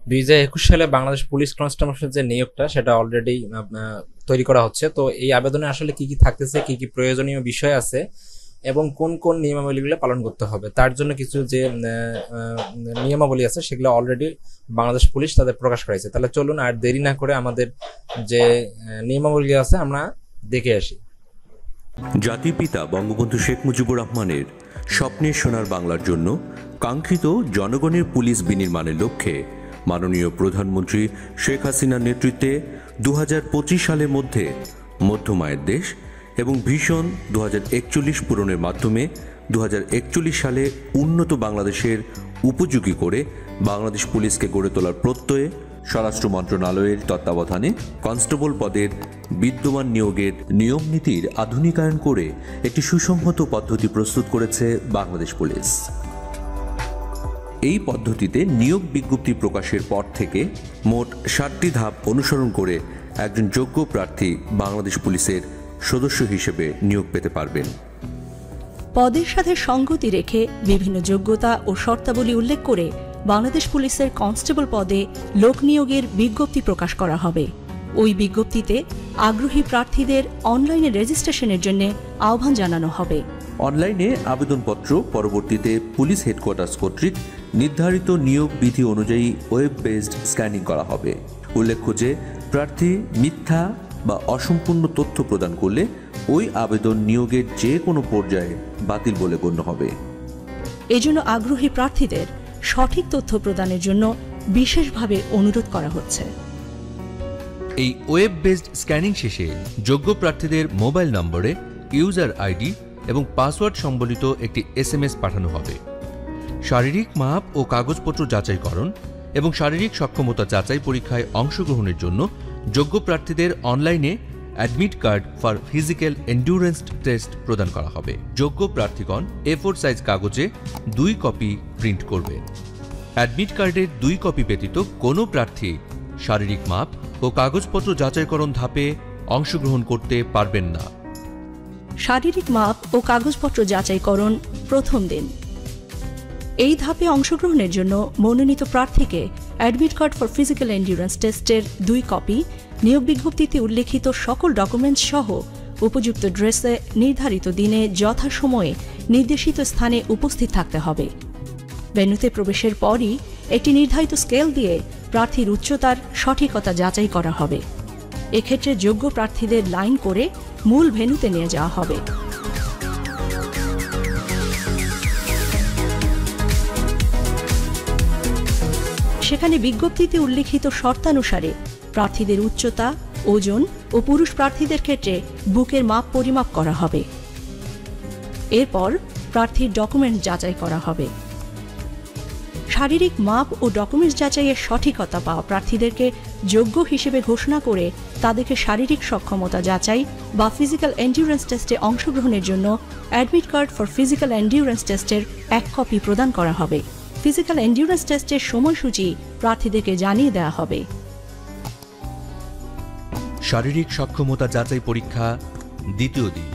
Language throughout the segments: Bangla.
2021 সালে বাংলাদেশ পুলিশ কনস্টেবলের যে নিয়োগটা সেটা অলরেডি তৈরি করা হচ্ছে। তো এই আবেদনে আসলে কি কি থাকতেছে, কি কি প্রয়োজনীয় বিষয় আছে এবং কোন কোন নিয়মাবলীগুলো পালন করতে হবে, তার জন্য কিছু যে নিয়মাবলী আছে সেগুলো অলরেডি বাংলাদেশ পুলিশ তাদের প্রকাশ করেছে। তাহলে চলুন আর দেরি না করে আমাদের যে নিয়মাবলী আছে আমরা দেখে আসি। জাতির পিতা বঙ্গবন্ধু শেখ মুজিবুর রহমানের স্বপ্নের সোনার বাংলার জন্য কাঙ্ক্ষিত জনগণের পুলিশ বিনির্মাণের লক্ষ্যে মাননীয় প্রধানমন্ত্রী শেখ হাসিনার নেতৃত্বে 2025 সালের মধ্যে মধ্যমায়ের দেশ এবং ভিশন 2041 পূরণের মাধ্যমে 2041 সালে উন্নত বাংলাদেশের উপযোগী করে বাংলাদেশ পুলিশকে গড়ে তোলার প্রত্যয়ে স্বরাষ্ট্র মন্ত্রণালয়ের তত্ত্বাবধানে কনস্টেবল পদের বিদ্যমান নিয়োগের নিয়ম নীতির আধুনিকায়ন করে একটি সুসংহত পদ্ধতি প্রস্তুত করেছে বাংলাদেশ পুলিশ। এই পদ্ধতিতে নিয়োগ বিজ্ঞপ্তি প্রকাশের পর থেকে মোট 7টি ধাপ অনুসরণ করে একজন যোগ্য প্রার্থী বাংলাদেশ পুলিশের সদস্য হিসেবে নিয়োগ পেতে পারবেন। পদের সাথে সঙ্গতি রেখে বিভিন্ন যোগ্যতা ও শর্তাবলী উল্লেখ করে বাংলাদেশ পুলিশের কনস্টেবল পদে লোক নিয়োগের বিজ্ঞপ্তি প্রকাশ করা হবে। ওই বিজ্ঞপ্তিতে আগ্রহী প্রার্থীদের অনলাইনে রেজিস্ট্রেশনের জন্য আহ্বান জানানো হবে। অনলাইনে আবেদনপত্র পরবর্তীতে পুলিশ হেডকোয়ার্টার্স কর্তৃক নির্ধারিত নিয়োগ বিধি অনুযায়ী ওয়েব বেসড স্ক্যানিং করা হবে। উল্লেখ্য যে প্রার্থী মিথ্যা বা অসম্পূর্ণ তথ্য প্রদান করলে ওই আবেদন নিয়োগের যে কোনো পর্যায়ে বাতিল বলে গণ্য হবে। এজন্য আগ্রহী প্রার্থীদের সঠিক তথ্য প্রদানের জন্য বিশেষভাবে অনুরোধ করা হচ্ছে। এই ওয়েব বেসড স্ক্যানিং শেষে যোগ্য প্রার্থীদের মোবাইল নম্বরে ইউজার আইডি এবং পাসওয়ার্ড সম্বলিত একটি SMS পাঠানো হবে। শারীরিক মাপ ও কাগজপত্র যাচাইকরণ এবং শারীরিক সক্ষমতা যাচাই পরীক্ষায় অংশগ্রহণের জন্য যোগ্য প্রার্থীদের অনলাইনে admit card for physical endurance test প্রদান করা হবে। যোগ্য প্রার্থীগণ A4 সাইজ কাগজে 2 কপি প্রিন্ট করবেন। অ্যাডমিট কার্ডের 2 কপি ব্যতীত কোনো প্রার্থী শারীরিক মাপ ও কাগজপত্র যাচাইকরণ ধাপে অংশগ্রহণ করতে পারবেন না। শারীরিক মাপ ও কাগজপত্র যাচাইকরণ প্রথম দিন। এই ধাপে অংশগ্রহণের জন্য মনোনীত প্রার্থীকে admit card for physical endurance টেস্টের 2 কপি, নিয়োগ বিজ্ঞপ্তিতে উল্লেখিত সকল ডকুমেন্টস সহ উপযুক্ত ড্রেসে নির্ধারিত দিনে যথাসময়ে নির্দেশিত স্থানে উপস্থিত থাকতে হবে। ভেন্যুতে প্রবেশের পরই একটি নির্ধারিত স্কেল দিয়ে প্রার্থীর উচ্চতার সঠিকতা যাচাই করা হবে। এক্ষেত্রে যোগ্য প্রার্থীদের লাইন করে মূল ভেন্যুতে নিয়ে যাওয়া হবে। সেখানে বিজ্ঞপ্তিতে উল্লেখিত শর্তানুসারে প্রার্থীদের উচ্চতা, ওজন ও পুরুষ প্রার্থীদের ক্ষেত্রে বুকের মাপ পরিমাপ করা হবে। এরপর প্রার্থীর ডকুমেন্ট যাচাই করা হবে। শারীরিক মাপ ও ডকুমেন্টস যাচাইয়ের সঠিকতা পাওয়া প্রার্থীদেরকে যোগ্য হিসেবে ঘোষণা করে তাদেরকে শারীরিক সক্ষমতা যাচাই বা ফিজিক্যাল এন্ডিউরেন্স টেস্টে অংশগ্রহণের জন্য admit card for physical endurance টেস্টের 1 কপি প্রদান করা হবে। ফিজিক্যাল এন্ডিউরেন্স টেস্টের সময়সূচি প্রার্থীদেরকে জানিয়ে দেওয়া হবে। শারীরিক সক্ষমতা যাচাই পরীক্ষা দ্বিতীয় দিন।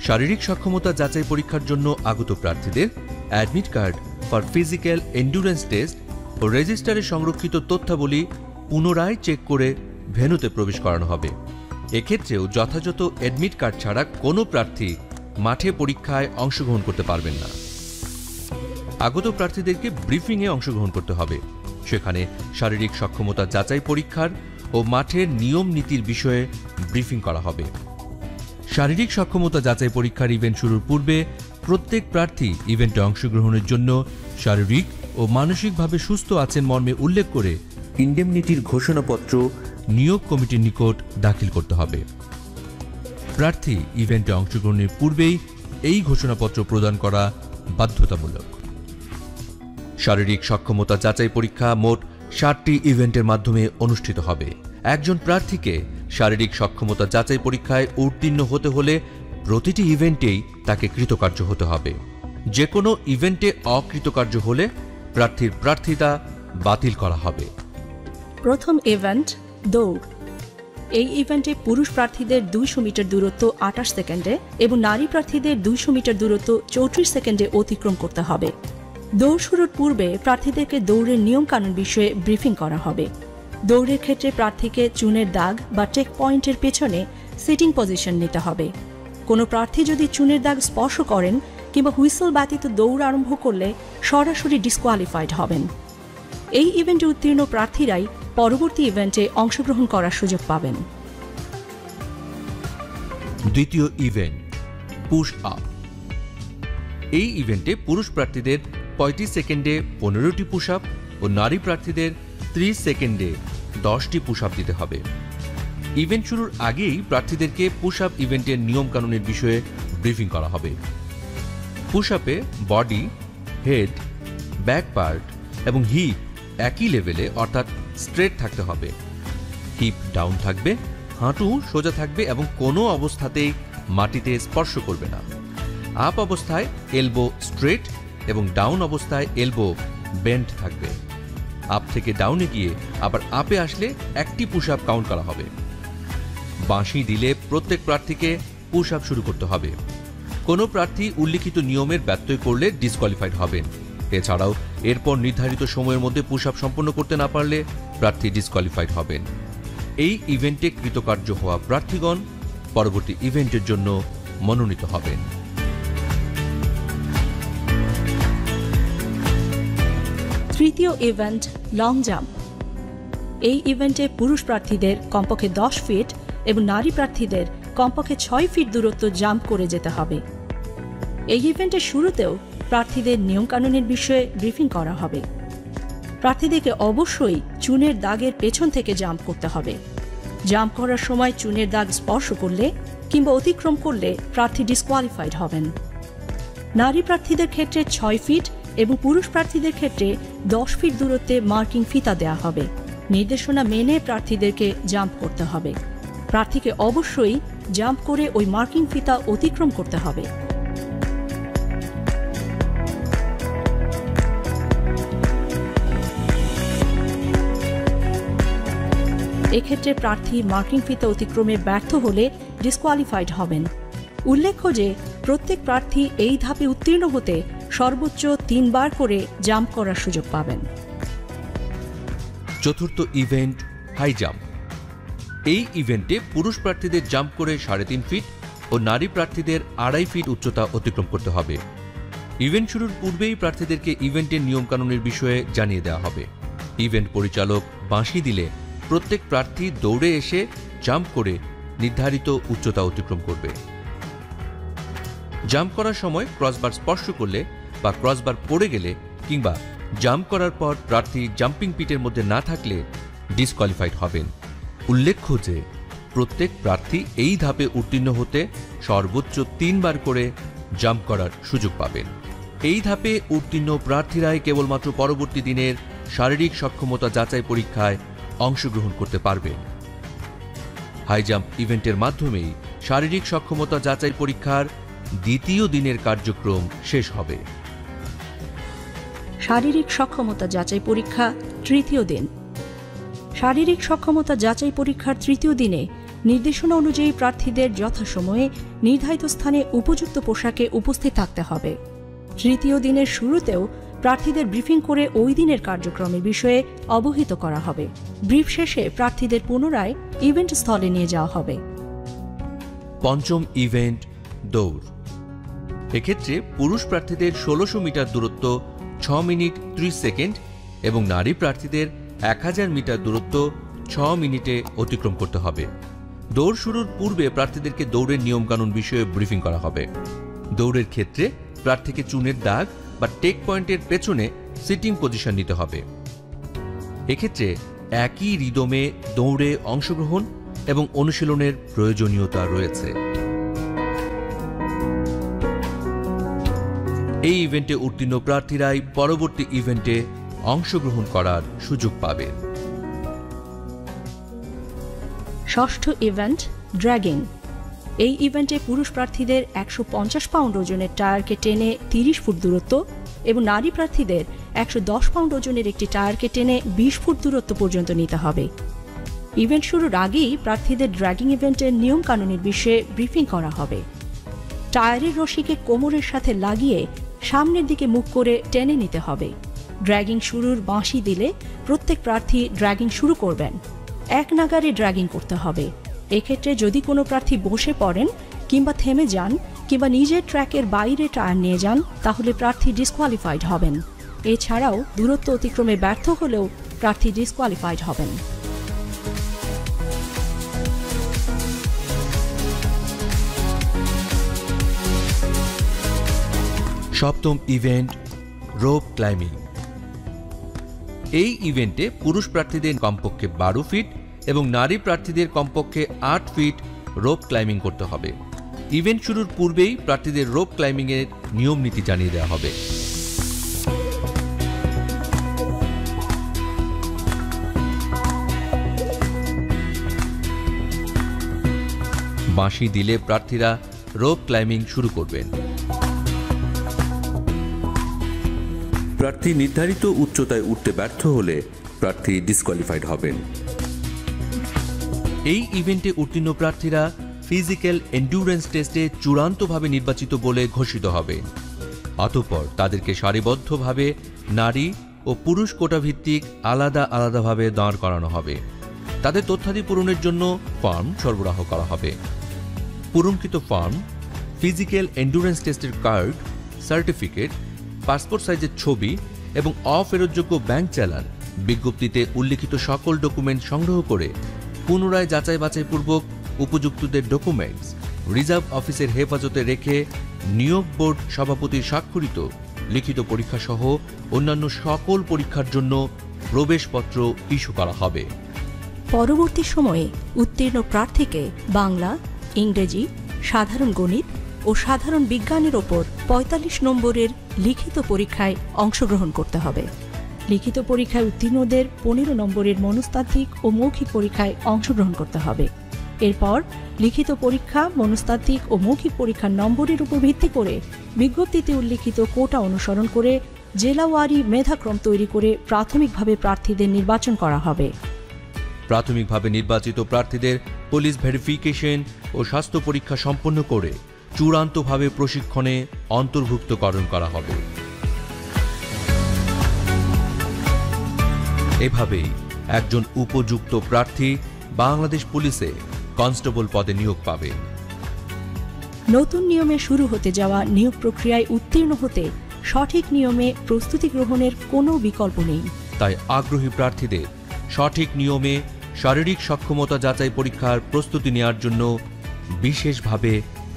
শারীরিক সক্ষমতা যাচাই পরীক্ষার জন্য আগত প্রার্থীদের admit card for physical endurance test ও রেজিস্টারে সংরক্ষিত তথ্যাবলী পুনরায় চেক করে ভেন্যুতে প্রবেশ করানো হবে। এক্ষেত্রেও যথাযথ অ্যাডমিট কার্ড ছাড়া কোনো প্রার্থী মাঠে পরীক্ষায় অংশগ্রহণ করতে পারবেন না। আগত প্রার্থীদেরকে ব্রিফিংয়ে অংশগ্রহণ করতে হবে। সেখানে শারীরিক সক্ষমতা যাচাই পরীক্ষার ও মাঠের নিয়ম নীতির বিষয়ে ব্রিফিং করা হবে। শারীরিক সক্ষমতা যাচাই পরীক্ষার ইভেন্ট শুরুর পূর্বে প্রত্যেক প্রার্থী ইভেন্টে অংশগ্রহণের জন্য শারীরিক ও মানসিকভাবে সুস্থ আছেন মর্মে উল্লেখ করে ইন্ডেমনিটির ঘোষণাপত্র নিয়োগ কমিটির নিকট দাখিল করতে হবে। প্রার্থী ইভেন্টে অংশগ্রহণের পূর্বেই এই ঘোষণাপত্র প্রদান করা বাধ্যতামূলক। শারীরিক সক্ষমতা যাচাই পরীক্ষা মোট 7টি ইভেন্টের মাধ্যমে অনুষ্ঠিত হবে। একজন প্রার্থীকে শারীরিক সক্ষমতা যাচাই পরীক্ষায় উত্তীর্ণ হতে হলে প্রতিটি ইভেন্টেই তাকে কৃতকার্য হতে হবে। যে কোনো ইভেন্টে অকৃতকার্য হলে প্রার্থীর প্রার্থিতা বাতিল করা হবে। প্রথম ইভেন্ট দৌড়। এই ইভেন্টে পুরুষ প্রার্থীদের 200 মিটার দূরত্ব 28 সেকেন্ডে এবং নারী প্রার্থীদের 200 মিটার দূরত্ব 34 সেকেন্ডে অতিক্রম করতে হবে। দৌড় শুরুর পূর্বে প্রার্থীদেরকে দৌড়ের নিয়মকানুন বিষয়ে ব্রিফিং করা হবে। দৌড়ের ক্ষেত্রে প্রার্থীকে চুনের দাগ বা চেক পয়েন্টের পেছনে সিটিং পজিশন নিতে হবে। কোনো প্রার্থী যদি চুনের দাগ স্পর্শ করেন কিংবা হুইসল ব্যতীত দৌড় আরম্ভ করলে সরাসরি ডিসকোয়ালিফাইড হবেন। এই ইভেন্টে উত্তীর্ণ প্রার্থীরাই পরবর্তী ইভেন্টে অংশগ্রহণ করার সুযোগ পাবেন। দ্বিতীয় ইভেন্ট পুশ আপ। এই ইভেন্টে পুরুষ প্রার্থীদের 35 সেকেন্ডে 15টি পুশ আপ ও নারী প্রার্থীদের 30 সেকেন্ডে 10টি পুশ আপ দিতে হবে। ইভেন্ট শুরুর আগেই প্রার্থীদেরকে পুশ আপ ইভেন্টের নিয়মকানুনের বিষয়ে ব্রিফিং করা হবে। পুশ আপে বডি, হেড, ব্যাক পার্ট এবং হিপ একই লেভেলে অর্থাৎ স্ট্রেট থাকতে হবে। হিপ ডাউন থাকবে, হাঁটু সোজা থাকবে এবং কোনো অবস্থাতেই মাটিতে স্পর্শ করবে না। আপ অবস্থায় এলবো স্ট্রেট এবং ডাউন অবস্থায় এলবো বেন্ড থাকবে। আপ থেকে ডাউনে গিয়ে আবার আপে আসলে একটি পুশ আপ কাউন্ট করা হবে। বাঁশি দিলে প্রত্যেক প্রার্থীকে পুশ আপ শুরু করতে হবে। কোনো প্রার্থী উল্লিখিত নিয়মের ব্যত্যয় করলে ডিসকোয়ালিফাইড হবেন। এছাড়াও এরপর নির্ধারিত সময়ের মধ্যে পুশ আপ সম্পন্ন করতে না পারলে প্রার্থী ডিসকোয়ালিফাইড হবেন। এই ইভেন্টে কৃতকার্য হওয়া প্রার্থীগণ পরবর্তী ইভেন্টের জন্য মনোনীত হবেন। তৃতীয় ইভেন্ট লং জাম্প। এই ইভেন্টে পুরুষ প্রার্থীদের কমপক্ষে 10 ফিট এবং নারী প্রার্থীদের কমপক্ষে 6 ফিট দূরত্ব জাম্প করে যেতে হবে। এই ইভেন্টের শুরুতেও প্রার্থীদের নিয়মকানুনের বিষয়ে ব্রিফিং করা হবে। প্রার্থীদেরকে অবশ্যই চুনের দাগের পেছন থেকে জাম্প করতে হবে। জাম্প করার সময় চুনের দাগ স্পর্শ করলে কিংবা অতিক্রম করলে প্রার্থী ডিসকোয়ালিফাইড হবেন। নারী প্রার্থীদের ক্ষেত্রে 6 ফিট এবং পুরুষ প্রার্থীদের ক্ষেত্রে 10 ফিট দূরত্বে মার্কিং ফিতা দেওয়া হবে। নির্দেশনা মেনে প্রার্থীদেরকে জাম্প করতে হবে। প্রার্থীকে অবশ্যই জাম্প করে ওই মার্কিং ফিতা অতিক্রম করতে হবে। এক্ষেত্রে প্রার্থী মার্কিং ফিতা অতিক্রমে ব্যর্থ হলে ডিসকোয়ালিফাইড হবেন। উল্লেখ্য যে প্রত্যেক প্রার্থী এই ধাপে উত্তীর্ণ হতে সর্বোচ্চ 3 বার করে জাম্প করার সুযোগ পাবেন। চতুর্থ ইভেন্ট হাই জাম্প। এই ইভেন্টে পুরুষ প্রার্থীদের জাম্প করে 3.5 ফিট ও নারী প্রার্থীদের 2.5 ফিট উচ্চতা অতিক্রম করতে হবে। ইভেন্ট শুরুর পূর্বেই প্রার্থীদেরকে ইভেন্টের নিয়মকানুনের বিষয়ে জানিয়ে দেওয়া হবে। ইভেন্ট পরিচালক বাঁশি দিলে প্রত্যেক প্রার্থী দৌড়ে এসে জাম্প করে নির্ধারিত উচ্চতা অতিক্রম করবে। জাম্প করার সময় ক্রসবার স্পর্শ করলে বা ক্রসবার পড়ে গেলে কিংবা জাম্প করার পর প্রার্থী জাম্পিং পিটের মধ্যে না থাকলে ডিসকোয়ালিফাইড হবেন। উল্লেখ্য যে প্রত্যেক প্রার্থী এই ধাপে উত্তীর্ণ হতে সর্বোচ্চ 3 বার করে জাম্প করার সুযোগ পাবেন। এই ধাপে উত্তীর্ণ প্রার্থীরাই কেবলমাত্র পরবর্তী দিনের শারীরিক সক্ষমতা যাচাই পরীক্ষায় অংশগ্রহণ করতে পারবেন। হাই জাম্প ইভেন্টের মাধ্যমেই শারীরিক সক্ষমতা যাচাই পরীক্ষার দ্বিতীয় দিনের কার্যক্রম শেষ হবে। শারীরিক সক্ষমতা যাচাই পরীক্ষা তৃতীয় দিন। শারীরিক সক্ষমতা যাচাই পরীক্ষার তৃতীয় দিনে নির্দেশনা অনুযায়ী প্রার্থীদের যথাসময়ে নির্ধারিত স্থানে উপযুক্ত পোশাকে উপস্থিত থাকতে হবে। তৃতীয় দিনের শুরুতেও প্রার্থীদের ব্রিফিং করে ওই দিনের কার্যক্রমের বিষয়ে অবহিত করা হবে। ব্রিফ শেষে প্রার্থীদের পুনরায় ইভেন্ট স্থলে নিয়ে যাওয়া হবে। পঞ্চম ইভেন্ট দৌড়। এক্ষেত্রে পুরুষ প্রার্থীদের 1600 মিটার দূরত্ব 6 মিনিট 30 সেকেন্ড এবং নারী প্রার্থীদের 1000 মিটার দূরত্ব 6 মিনিটে অতিক্রম করতে হবে। দৌড় শুরুর পূর্বে প্রার্থীদেরকে দৌড়ের নিয়মকানুন বিষয়ে ব্রিফিং করা হবে। দৌড়ের ক্ষেত্রে প্রার্থীকে চুনের দাগ বা টেক পয়েন্টের পেছনে সিটিং পজিশন নিতে হবে। এক্ষেত্রে একই রিদমে দৌড়ে অংশগ্রহণ এবং অনুশীলনের প্রয়োজনীয়তা রয়েছে। এই ইভেন্টে উত্তীর্ণ প্রার্থীরাই পরবর্তী ইভেন্টে অংশগ্রহণ করার সুযোগ পাবেন। ষষ্ঠ ইভেন্ট ড্র্যাগিং। এই ইভেন্টে পুরুষ প্রার্থীদের 150 পাউন্ড ওজনের টায়ারকে টেনে 30 ফুট দূরত্ব এবং নারী প্রার্থীদের 110 পাউন্ড ওজনের একটি টায়ারকে টেনে 20 ফুট দূরত্ব পর্যন্ত নিতে হবে। ইভেন্ট শুরুর আগেই প্রার্থীদের ড্র্যাগিং ইভেন্টের নিয়মকানুনের বিষয়ে ব্রিফিং করা হবে। টায়ারের রশিকে কোমরের সাথে লাগিয়ে সামনের দিকে মুখ করে টেনে নিতে হবে। ড্র্যাগিং শুরুর বাঁশি দিলে প্রত্যেক প্রার্থী ড্র্যাগিং শুরু করবেন। এক নাগারে ড্র্যাগিং করতে হবে। এক্ষেত্রে যদি কোনো প্রার্থী বসে পড়েন কিংবা থেমে যান কিংবা নিজের ট্র্যাকের বাইরে টায়ার নিয়ে যান, তাহলে প্রার্থী ডিসকোয়ালিফাইড হবেন। এছাড়াও দূরত্ব অতিক্রমে ব্যর্থ হলেও প্রার্থী ডিসকোয়ালিফাইড হবেন। সপ্তম ইভেন্ট, রোপ ক্লাইম্বিং। এই ইভেন্টে পুরুষ প্রার্থীদের কমপক্ষে 12 ফিট এবং নারী প্রার্থীদের কমপক্ষে 8 ফিট রোপ ক্লাইম্বিং করতে হবে। ইভেন্ট শুরুর পূর্বেই প্রার্থীদের রোপ ক্লাইম্বিংয়ের নিয়ম নীতি জানিয়ে দেওয়া হবে। বাঁশি দিলে প্রার্থীরা রোপ ক্লাইম্বিং শুরু করবেন। প্রার্থী নির্ধারিত উচ্চতায় উঠতে ব্যর্থ হলে প্রার্থী ডিসকোয়ালিফাইড হবেন। এই ইভেন্টে উত্তীর্ণ প্রার্থীরা ফিজিক্যাল এন্ডুরেন্স টেস্টে চূড়ান্তভাবে নির্বাচিত বলে ঘোষিত হবে। অতঃপর তাদেরকে সারিবদ্ধভাবে নারী ও পুরুষ কোটা ভিত্তিক আলাদা আলাদাভাবে দাঁড় করানো হবে। তাদের তথ্যাদি পূরণের জন্য ফর্ম সরবরাহ করা হবে। পূরণকৃত ফর্ম, ফিজিক্যাল এন্ডুরেন্স টেস্টের কার্ড, সার্টিফিকেট, পাসপোর্ট সাইজের ছবি এবং অফেরতযোগ্য ব্যাংক চালান, বিজ্ঞপ্তিতে উল্লিখিত সকল ডকুমেন্ট সংগ্রহ করে পুনরায় যাচাই বাছাইপূর্বক উপযুক্তদের ডকুমেন্টস রিজার্ভ অফিসের হেফাজতে রেখে নিয়োগ বোর্ড সভাপতির স্বাক্ষরিত লিখিত পরীক্ষা সহ অন্যান্য সকল পরীক্ষার জন্য প্রবেশপত্র ইস্যু করা হবে। পরবর্তী সময়ে উত্তীর্ণ প্রার্থীকে বাংলা, ইংরেজি, সাধারণ গণিত ও সাধারণ বিজ্ঞানের ওপর 45 নম্বরের লিখিত পরীক্ষায় অংশগ্রহণ করতে হবে। লিখিত পরীক্ষায় উত্তীর্ণদের 15 নম্বরের মনস্তাত্ত্বিক ও মৌখিক পরীক্ষায় অংশগ্রহণ করতে হবে। এরপর লিখিত পরীক্ষা, মনস্তাত্ত্বিক ও মৌখিক পরীক্ষার নম্বরের উপর ভিত্তি করে বিজ্ঞপ্তিতে উল্লিখিত কোটা অনুসরণ করে জেলাওয়ারি মেধাক্রম তৈরি করে প্রাথমিকভাবে প্রার্থীদের নির্বাচন করা হবে। প্রাথমিকভাবে নির্বাচিত প্রার্থীদের পুলিশ ভেরিফিকেশন ও স্বাস্থ্য পরীক্ষা সম্পন্ন করে চূড়ান্তভাবে প্রশিক্ষণে অন্তর্ভুক্তকরণ করা হবে। এভাবেই একজন উপযুক্ত প্রার্থী বাংলাদেশ পুলিশে কনস্টেবল পদে নিয়োগ পাবে। নতুন নিয়মে শুরু হতে যাওয়া নিয়োগ প্রক্রিয়ায় উত্তীর্ণ হতে সঠিক নিয়মে প্রস্তুতি গ্রহণের কোনো বিকল্প নেই। তাই আগ্রহী প্রার্থীদের সঠিক নিয়মে শারীরিক সক্ষমতা যাচাই পরীক্ষার প্রস্তুতি নেওয়ার জন্য বিশেষভাবে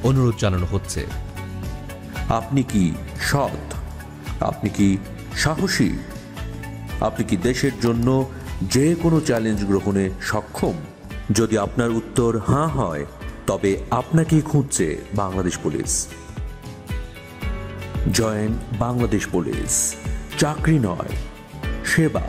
অনুরোধ জানানো হচ্ছে। আপনি কি সৎ? আপনি কি সাহসী? আপনি কি দেশের জন্য যে কোনো চ্যালেঞ্জ গ্রহণে সক্ষম? যদি আপনার উত্তর হ্যাঁ হয়, তবে আপনাকেই খুঁজছে Bangladesh police. Join Bangladesh police. চাকরি নয়, সেবা।